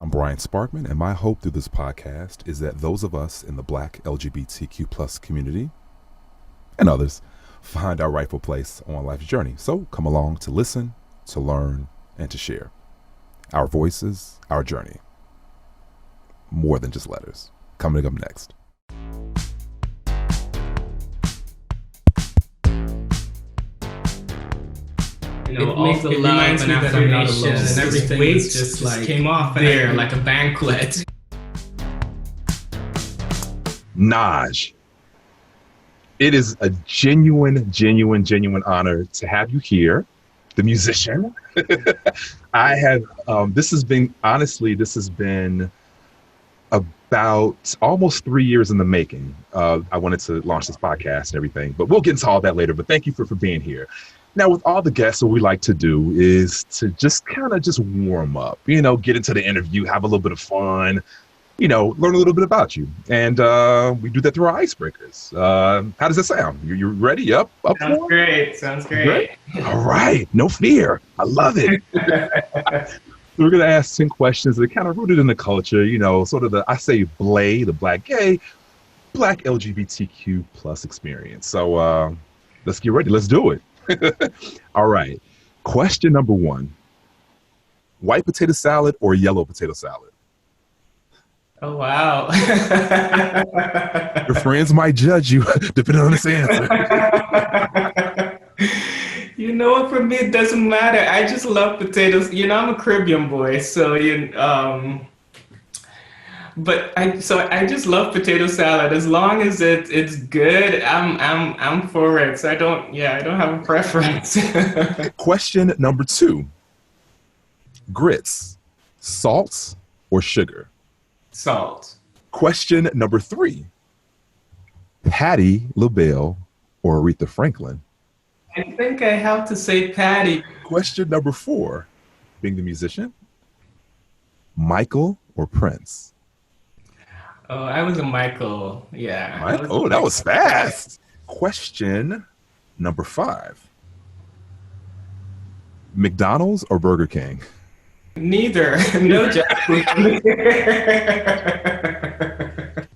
I'm Brian Sparkman, and my hope through this podcast is that those of us in the Black LGBTQ plus community and others find our rightful place on life's journey. So come along to listen, to learn, and to share. Our voices, our journey. More than just letters. Coming up next. All the love and affirmation and everything was just like came off there like a banquet. Nhojj. It is a genuine honor to have you here, the musician. I have, this has been about almost 3 years in the making. I wanted to launch this podcast and everything, but we'll get into all that later. But thank you for being here. Now, with all the guests, what we like to do is to just kind of just warm up, get into the interview, have a little bit of fun, learn a little bit about you. And we do that through our icebreakers. How does that sound? You ready? Up Sounds great. All right. No fear. I love it. We're going to ask 10 questions that are kind of rooted in the culture, sort of the Black gay, Black LGBTQ plus experience. So let's get ready. Let's do it. All right. Question number 1. White potato salad or yellow potato salad? Oh, wow. Your friends might judge you depending on this answer. You know what? For me, it doesn't matter. I just love potatoes. I'm a Caribbean boy, so but I just love potato salad. As long as it's good, I'm for it. So I don't have a preference. Question number 2. Grits, salt or sugar? Salt. Question number 3. Patti LaBelle or Aretha Franklin? I think I have to say Patti. Question number 4. Being the musician, Michael or Prince? Oh, I was a Michael. Yeah. Michael? That was fast. Question number 5. McDonald's or Burger King? Neither. No Japanese.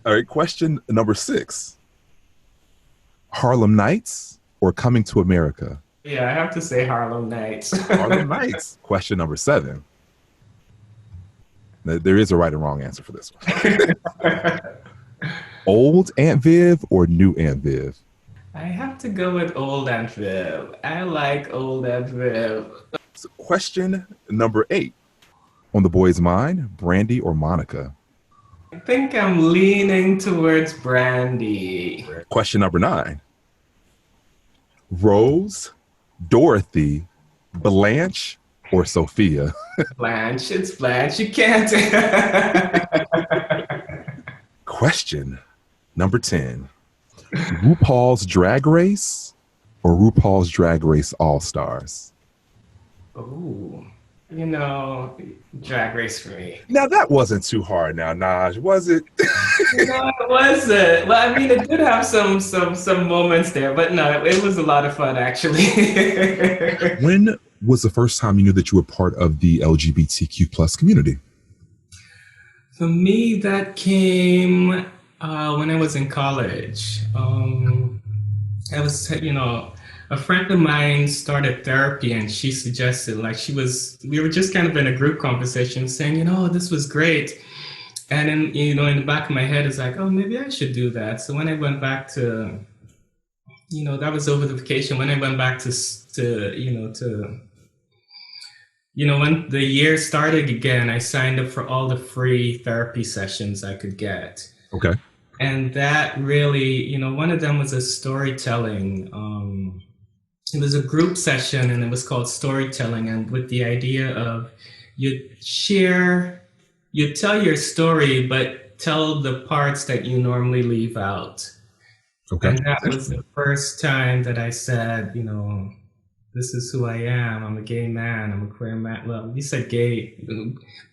All right. Question number 6. Harlem Nights or Coming to America? Yeah, I have to say Harlem Nights. Harlem Nights. Question number 7. There is a right and wrong answer for this one. Old Aunt Viv or new Aunt Viv? I have to go with old Aunt Viv. I like old Aunt Viv. So question number 8. On the boy's mind, Brandy or Monica? I think I'm leaning towards Brandy. Question number 9. Rose, Dorothy, Blanche, or Sophia? Blanche, it's Blanche. You can't. Question number 10. RuPaul's Drag Race or RuPaul's Drag Race All-Stars? Oh, Drag Race for me. Now, that wasn't too hard now, Nhojj, was it? No, it wasn't. Well, I mean, it did have some moments there, but no, it was a lot of fun, actually. When was the first time you knew that you were part of the LGBTQ plus community? For me, that came when I was in college. I was, a friend of mine started therapy and she suggested, we were just kind of in a group conversation saying, this was great. And then, in the back of my head is like, oh, maybe I should do that. So when I went back to, that was over the vacation. When I went back when the year started again, I signed up for all the free therapy sessions I could get. Okay. And that really, one of them was a storytelling. It was a group session and it was called storytelling. And with the idea of you tell your story, but tell the parts that you normally leave out. Okay. And that was the first time that I said, this is who I am. I'm a gay man. I'm a queer man. Well, we said gay.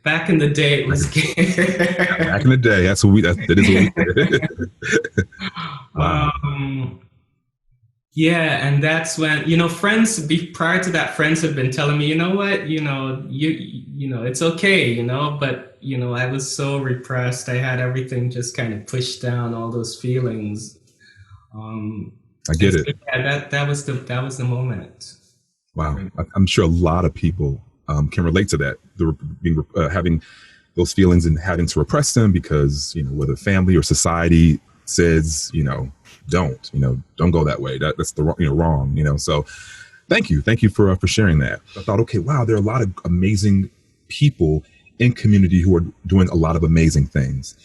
Back in the day, it was gay. Back in the day, that is what we said. Wow. Yeah, and that's when, friends prior to that, friends have been telling me, you know what, it's okay, but I was so repressed. I had everything just kind of pushed down, all those feelings. Um, I and get so it. yeah, that was the moment. Wow. I'm sure a lot of people can relate to that. Having those feelings and having to repress them because, whether family or society says, don't go that way. That's the wrong, wrong, So thank you for sharing that. I thought, okay, wow, there are a lot of amazing people in community who are doing a lot of amazing things.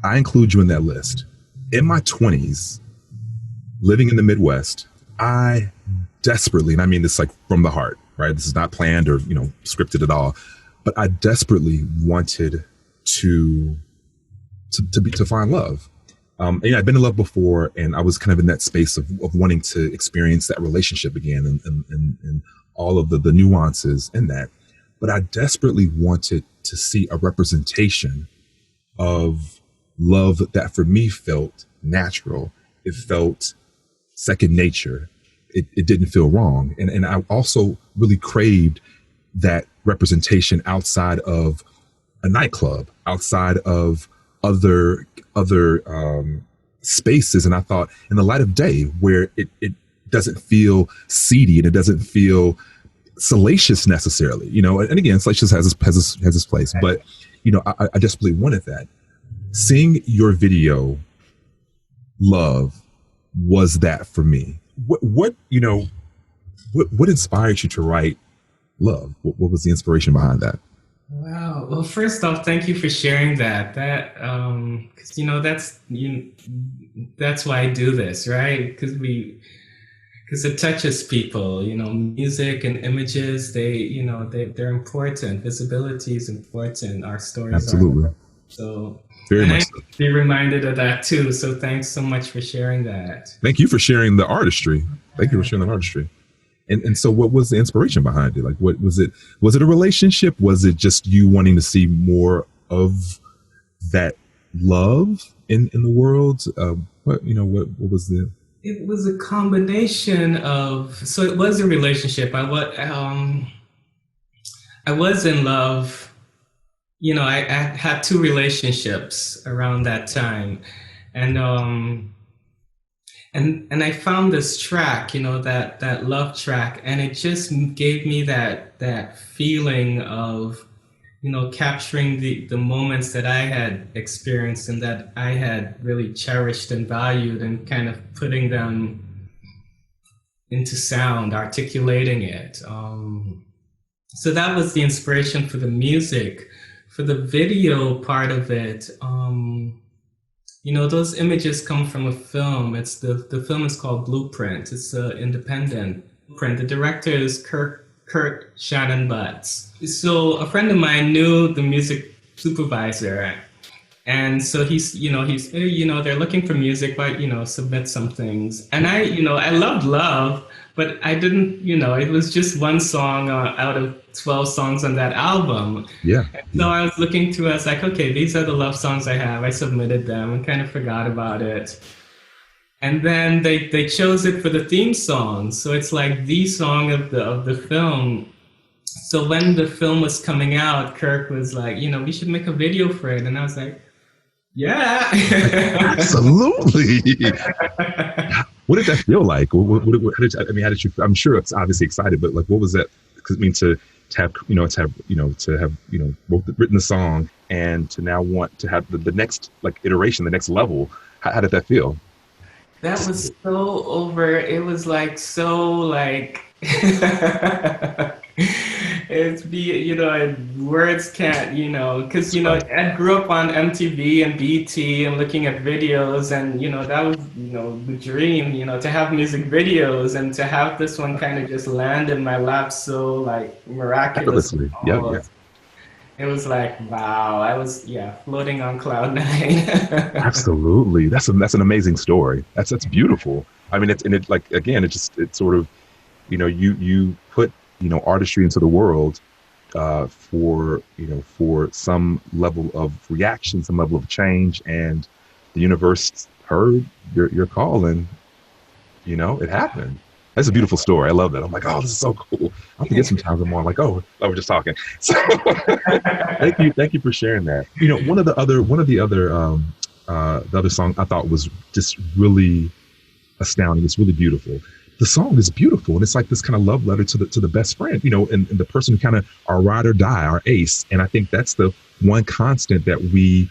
I include you in that list. In my 20s, living in the Midwest, I desperately, and I mean this like from the heart, right? This is not planned or, scripted at all, but I desperately wanted to to find love. I'd been in love before, and I was kind of in that space of wanting to experience that relationship again, and all of the nuances in that. But I desperately wanted to see a representation of love that for me felt natural. It felt second nature. It didn't feel wrong. And I also really craved that representation outside of a nightclub, outside of other spaces. And I thought, in the light of day, where it doesn't feel seedy and it doesn't feel salacious necessarily, and again, salacious has its place, but I desperately wanted that. Seeing your video, Love, was that for me. What inspired you to write Love? What was the inspiration behind that? Wow. Well, first off, thank you for sharing that. Because that's why I do this, right? Because it touches people. Music and images. They're important. Visibility is important. Our stories are. Absolutely. So, Very and I much need so. to be reminded of that too. So, thanks so much for sharing that. Thank you for sharing the artistry. Thank you for sharing the artistry. And so what was the inspiration behind it? Like, what was it? Was it a relationship? Was it just you wanting to see more of that love in the world? What was the? It was a combination of. So it was a relationship. I was in love. I had two relationships around that time, and and I found this track, that love track, and it just gave me that feeling of, capturing the moments that I had experienced and that I had really cherished and valued, and kind of putting them into sound, articulating it. So that was the inspiration for the music. For the video part of it, those images come from a film. The film is called Blueprint. It's an independent print. The director is Kurt Shannon Butts. So a friend of mine knew the music supervisor, and so they're looking for music, but submit some things. And I loved Love, but I didn't, it was just one song out of 12 songs on that album. Yeah. So I was looking through, I was like, okay, these are the love songs I have. I submitted them and kind of forgot about it. And then they chose it for the theme song. So it's like the song of the film. So when the film was coming out, Kirk was like, we should make a video for it. And I was like, yeah. Absolutely. What did that feel like? How did you? I'm sure it's obviously excited, but like, what was that? Because to have written the song and to now want to have the next like iteration, the next level. How did that feel? That was so over. It was like so like it's words can't, because I grew up on MTV and BT and looking at videos, and that was the dream, to have music videos, and to have this one kind of just land in my lap so like miraculous. Effortlessly. Yeah, yeah. It was like, wow, I was, yeah, floating on cloud nine. Absolutely. That's an amazing story. That's beautiful. I mean, it like, again, it sort of, you put, artistry into the world, for some level of reaction, some level of change, and the universe heard your call, and It happened. That's a beautiful story. I love that. I'm like, oh, this is so cool. I forget sometimes I'm on like, oh, we're just talking. So thank you for sharing that. The other song I thought was just really astounding. It's really beautiful. The song is beautiful, and it's like this kind of love letter to the best friend, and the person kind of our ride or die, our ace. And I think that's the one constant that we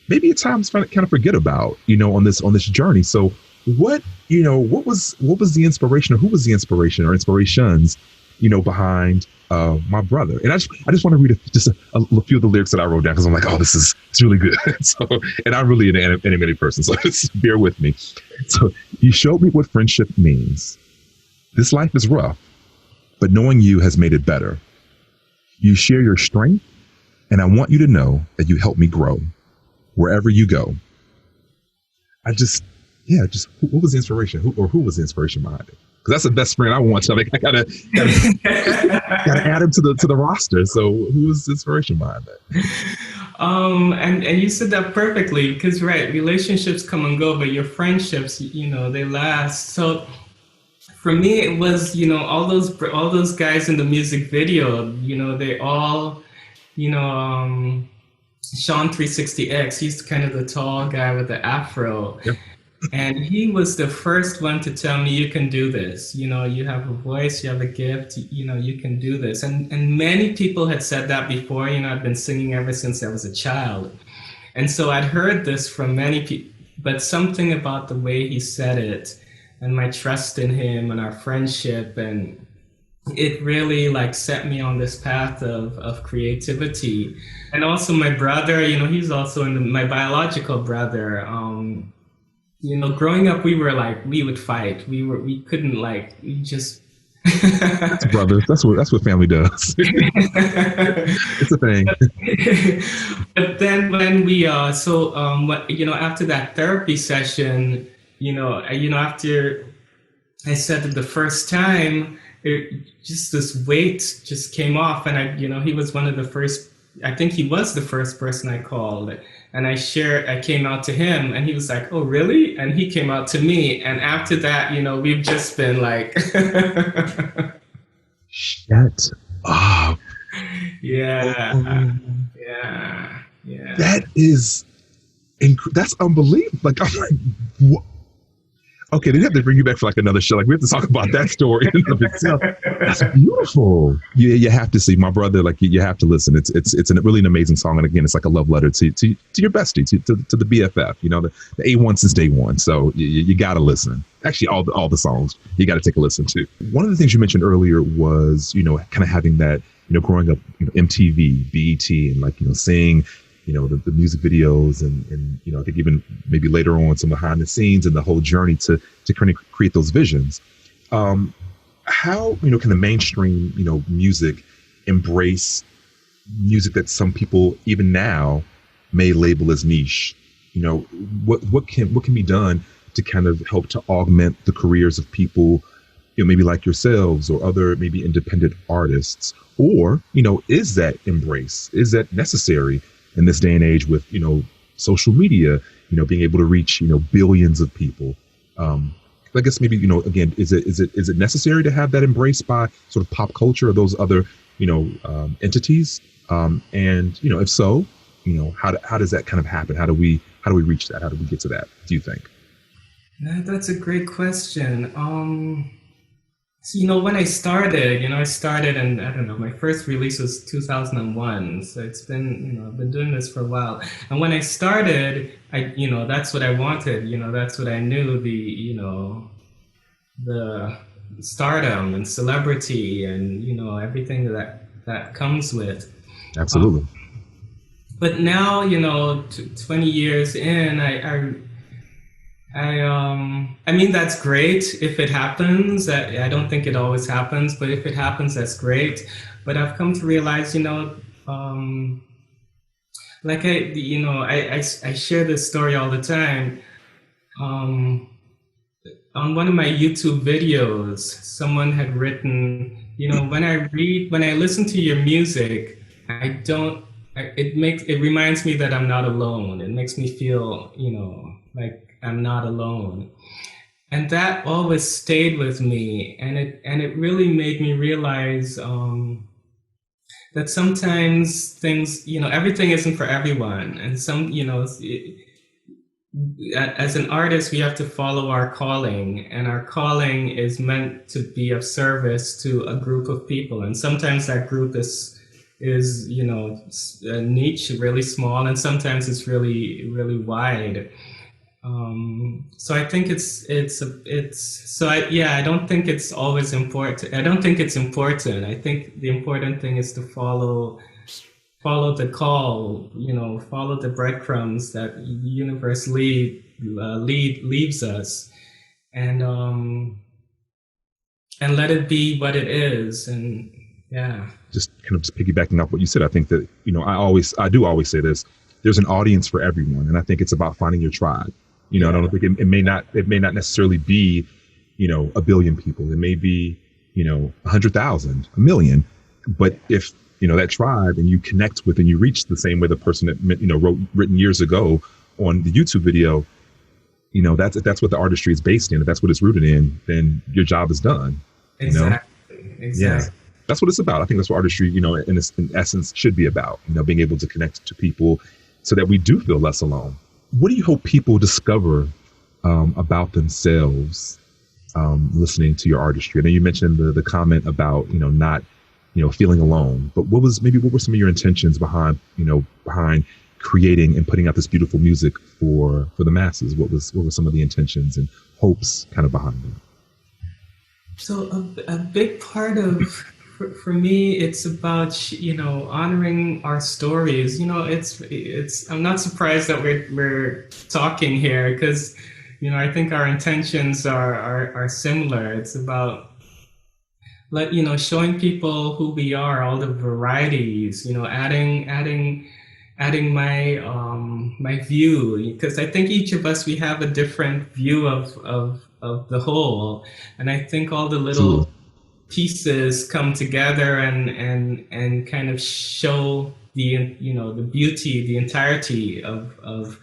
maybe at times kind of forget about, on this journey. So what was the inspiration, or who was the inspiration or inspirations, behind my brother? And I just want to read a few of the lyrics that I wrote down, because I'm like, oh, it's really good. So, and I'm really an animated person, so just bear with me. So, you showed me what friendship means. This life is rough, but knowing you has made it better. You share your strength, and I want you to know that you help me grow wherever you go. What was the inspiration? Who was the inspiration behind it? Because that's the best friend I want. So I gotta add him to the roster. So who was the inspiration behind that? And you said that perfectly, because right, relationships come and go, but your friendships, they last. So for me, it was, all those guys in the music video, they all, Sean 360X, he's kind of the tall guy with the afro. Yep. And he was the first one to tell me, you can do this. You have a voice, you have a gift, you can do this. And many people had said that before. I've been singing ever since I was a child. And so I'd heard this from many people, but something about the way he said it and my trust in him and our friendship, and it really like set me on this path of creativity. And also my brother, he's also my biological brother. Growing up, we would fight. We couldn't we just. That's brothers. That's what family does. It's a thing. But then when we after that therapy session, after I said that the first time, just this weight just came off, and he was one of the first. I think he was the first person I called, and I came out to him, and he was like, oh, really? And he came out to me. And after that, we've just been like, shut up. Yeah. That is, that's unbelievable. Like, I'm like, what? Okay, they have to bring you back for like another show. Like, we have to talk about that story in and of itself. That's beautiful. You have to see my brother. Like, you have to listen. It's a really an amazing song, and again, it's like a love letter to your bestie, to the BFF. The A1 since day one. So you got to listen. Actually, all the songs you got to take a listen to. One of the things you mentioned earlier was kind of having that growing up MTV, BET, and like seeing. The music videos and I think even maybe later on some behind the scenes and the whole journey to kind of create those visions. How, can the mainstream, music embrace music that some people even now may label as niche? What can be done to kind of help to augment the careers of people, maybe like yourselves or other maybe independent artists? Or, is that embrace? Is that necessary in this day and age with, social media, being able to reach, billions of people? I guess maybe, again, is it necessary to have that embraced by sort of pop culture or those other, entities? And, if so, how does that kind of happen? How do we reach that? How do we get to that, do you think? That's a great question. So, when I started, and I don't know, my first release was 2001. So it's been, I've been doing this for a while. And when I started, that's what I wanted, that's what I knew, the stardom and celebrity and, everything that comes with. Absolutely. But now, 20 years in, I mean, that's great if it happens. I don't think it always happens, but if it happens, that's great. But I've come to realize, like I share this story all the time. On one of my YouTube videos, someone had written, when I listen to your music, it reminds me that I'm not alone. It makes me feel, like I'm not alone. and that always stayed with me, and it really made me realize that sometimes things, everything isn't for everyone, and as an artist, we have to follow our calling, and our calling is meant to be of service to a group of people, and sometimes that group is a niche, really small, and sometimes it's really really wide. So I think I don't think it's always important. I don't think it's important. I think the important thing is to follow the call, follow the breadcrumbs that the universe leaves us, and let it be what it is. And yeah, just kind of just piggybacking off what you said, I think that, I do always say this: there's an audience for everyone, and I think it's about finding your tribe. I don't think it may not necessarily be, a billion people. It may be, 100,000, a million, but if that tribe, and you connect with and you reach the same way the person that written years ago on the YouTube video, that's what the artistry is based in. If that's what it's rooted in, then your job is done. Exactly. Yeah, that's what it's about. I think that's what artistry, in essence, should be about. Being able to connect to people so that we do feel less alone. What do you hope people discover about themselves listening to your artistry? I know you mentioned the comment about not feeling alone, but what were some of your intentions behind creating and putting out this beautiful music for the masses? What were some of the intentions and hopes kind of behind it? So a big part of, for me, it's about honoring our stories. I'm not surprised that we're talking here, because I think our intentions are similar. It's about showing people who we are, all the varieties. Adding my view, because I think each of us, we have a different view of the whole, and I think all the little pieces come together and kind of show the beauty, the entirety of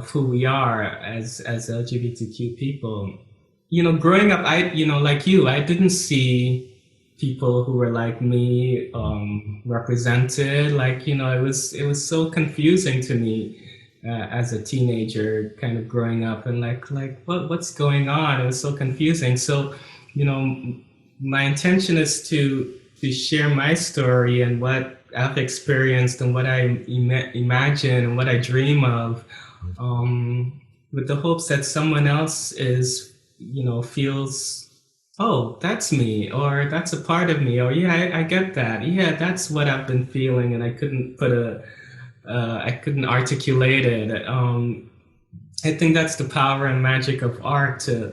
who we are as LGBTQ people. Growing up, like you, I didn't see people who were like me represented. It was so confusing to me as a teenager, kind of growing up, and what's going on? It was so confusing. So, my intention is to share my story and what I've experienced and what I imagine and what I dream of, with the hopes that someone else feels, oh, that's me, or that's a part of me, or yeah, I get that. Yeah, that's what I've been feeling, and I couldn't I couldn't articulate it. I think that's the power and magic of art, to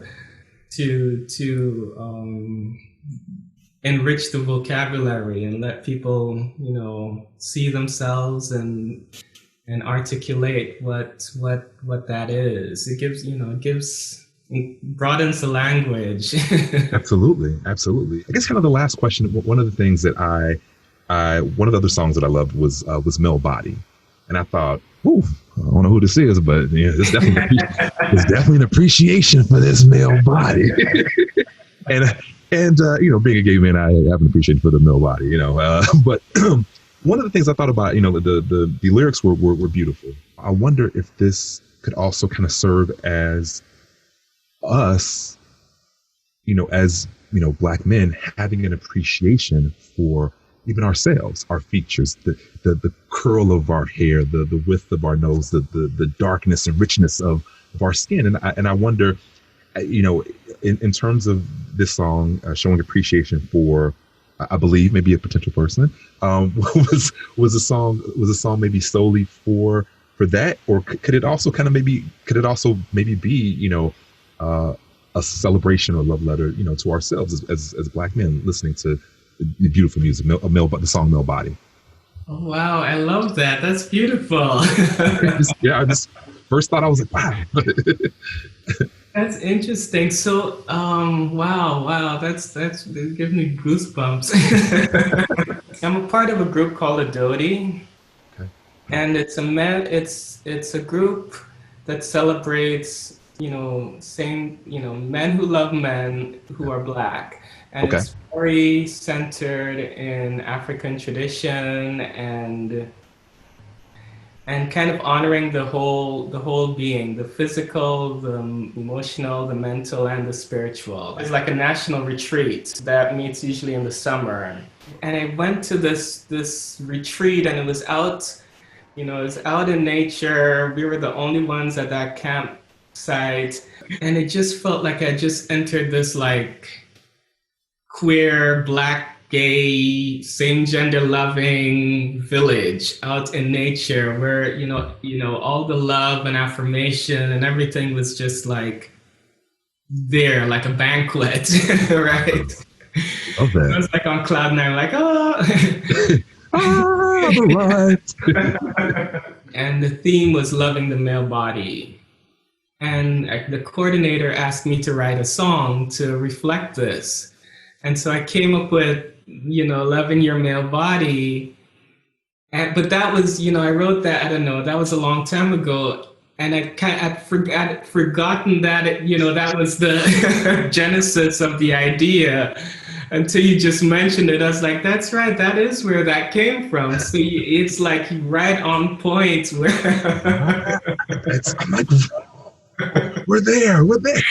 enrich the vocabulary and let people, see themselves and articulate what that is. It broadens the language. Absolutely. I guess kind of the last question. One of the things that one of the other songs that I loved was Male Body, and I thought, ooh, I don't know who this is, but there's definitely an appreciation for this male body. and being a gay man, I have an appreciation for the male body. But one of the things I thought about, the lyrics were beautiful. I wonder if this could also kind of serve as us, as Black men, having an appreciation for even ourselves, our features, the curl of our hair, the width of our nose, the darkness and richness of our skin. And I wonder, in terms of this song, showing appreciation for, I believe, maybe a potential person, was a song maybe solely for that, or could it also maybe be a celebration or love letter to ourselves as Black men listening to the beautiful music, the song Male Body? Oh, wow, I love that. That's beautiful. I just first thought, I was like, wow. That's interesting. So, wow, that's it gives me goosebumps. I'm a part of a group called Adodi, Okay. and it's a group that celebrates same, men who love men who are Black. And Okay. it's very centered in African tradition and kind of honoring the whole being, the physical, the emotional, the mental, and the spiritual. It's like a national retreat that meets usually in the summer. And I went to this retreat, and it was out in nature. We were the only ones at that campsite, and it just felt like I just entered this like queer, Black, gay, same gender loving village out in nature where, all the love and affirmation and everything was just like there, like a banquet, right? Love I that. was like on cloud nine, like, oh. Ah, the light. And the theme was loving the male body. And the coordinator asked me to write a song to reflect this. And so I came up with, loving your male body. But that was, I wrote that, I don't know, that was a long time ago. And I'd forgotten that, that was the genesis of the idea until you just mentioned it. I was like, that's right, that is where that came from. So it's like right on point where. I'm like, we're there. We're there.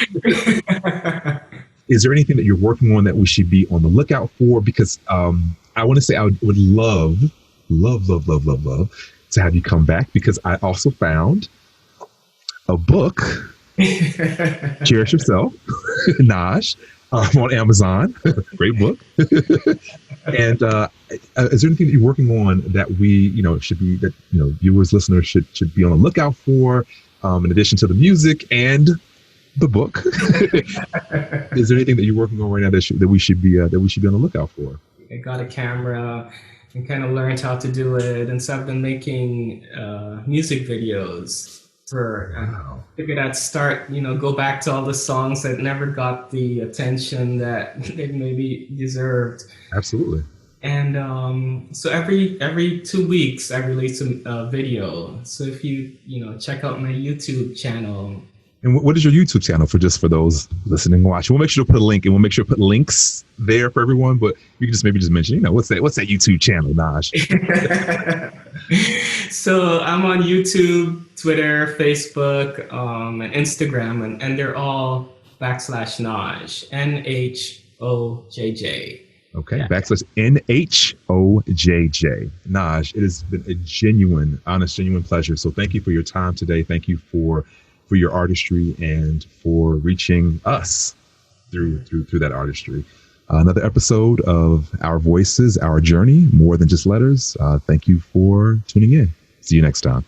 Is there anything that you're working on that we should be on the lookout for? Because I want to say I would love to have you come back, because I also found a book, Cherish Yourself, Nhojj, on Amazon. Great book. And is there anything that you're working on that we, should be, that, viewers, listeners should be on the lookout for, in addition to the music and the book? Is there anything that you're working on right now that we should be on the lookout for? I got a camera and kind of learned how to do it, and so I've been making music videos for. Wow. Figured I'd start, go back to all the songs that never got the attention that they maybe deserved. Absolutely. And so every 2 weeks I release a video. So if you check out my YouTube channel. And what is your YouTube channel for those listening and watching? We'll make sure to put a link, and we'll make sure to put links there for everyone. But you can maybe just mention, what's that YouTube channel, Nhojj? So I'm on YouTube, Twitter, Facebook, and Instagram, and they're all /Nhojj, NHOJJ. Okay, yeah. /NHOJJ. Nhojj, it has been a genuine pleasure. So thank you for your time today. Thank you for your artistry and for reaching us through that artistry. Another episode of Our Voices, Our Journey, More Than Just Letters. Thank you for tuning in. See you next time.